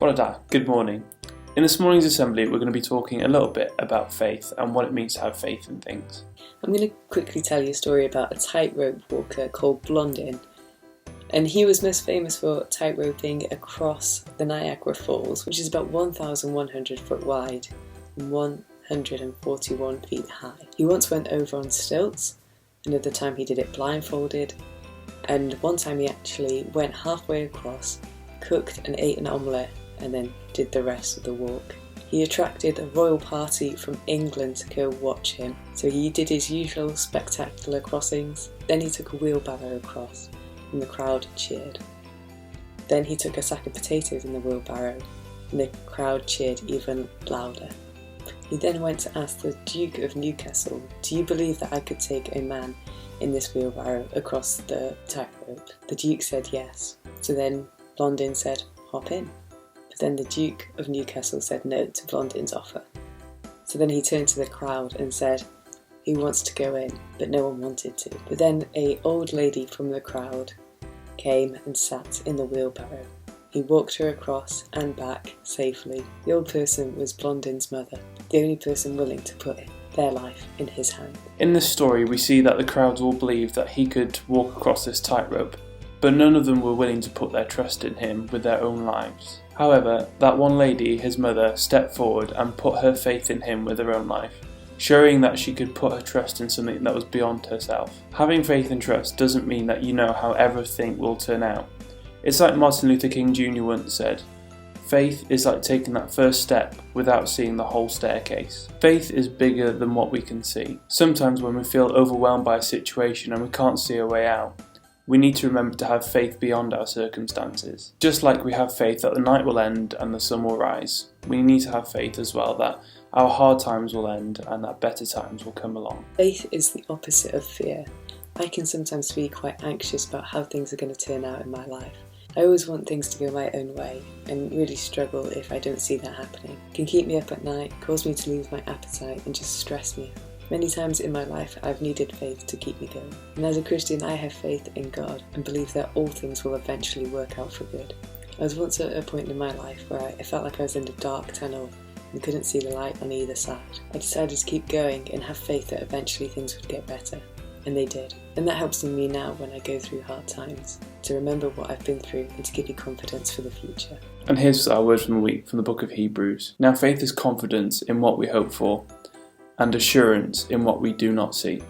Bora, good morning. In this morning's assembly we're going to be talking a little bit about faith and what it means to have faith in things. I'm going to quickly tell you a story about a tightrope walker called Blondin. And he was most famous for tightroping across the Niagara Falls, which is about 1,100 foot wide and 141 feet high. He once went over on stilts, another time he did it blindfolded, and one time he actually went halfway across, cooked and ate an omelette, and then did the rest of the walk. He attracted a royal party from England to go watch him, so he did his usual spectacular crossings. Then he took a wheelbarrow across, and the crowd cheered. Then he took a sack of potatoes in the wheelbarrow, and the crowd cheered even louder. He then went to ask the Duke of Newcastle, "Do you believe that I could take a man in this wheelbarrow across the tightrope?" The Duke said yes. So then Blondin said, "Hop in." But then the Duke of Newcastle said no to Blondin's offer. So then he turned to the crowd and said, "Who wants to go in?" But no one wanted to. But then an old lady from the crowd came and sat in the wheelbarrow. He walked her across and back safely. The old person was Blondin's mother, the only person willing to put their life in his hand. In this story we see that the crowds all believed that he could walk across this tightrope, but none of them were willing to put their trust in him with their own lives. However, that one lady, his mother, stepped forward and put her faith in him with her own life, showing that she could put her trust in something that was beyond herself. Having faith and trust doesn't mean that you know how everything will turn out. It's like Martin Luther King Jr. once said, "Faith is like taking that first step without seeing the whole staircase." Faith is bigger than what we can see. Sometimes when we feel overwhelmed by a situation and we can't see a way out, we need to remember to have faith beyond our circumstances. Just like we have faith that the night will end and the sun will rise, we need to have faith as well that our hard times will end and that better times will come along. Faith is the opposite of fear. I can sometimes be quite anxious about how things are going to turn out in my life. I always want things to go my own way and really struggle if I don't see that happening. It can keep me up at night, cause me to lose my appetite and just stress me out. Many times in my life I've needed faith to keep me going. And as a Christian I have faith in God and believe that all things will eventually work out for good. I was once at a point in my life where I felt like I was in a dark tunnel and couldn't see the light on either side. I decided to keep going and have faith that eventually things would get better. And they did. And that helps me now when I go through hard times, to remember what I've been through and to give you confidence for the future. And here's our word from the week from the book of Hebrews. Now faith is confidence in what we hope for, and assurance in what we do not see.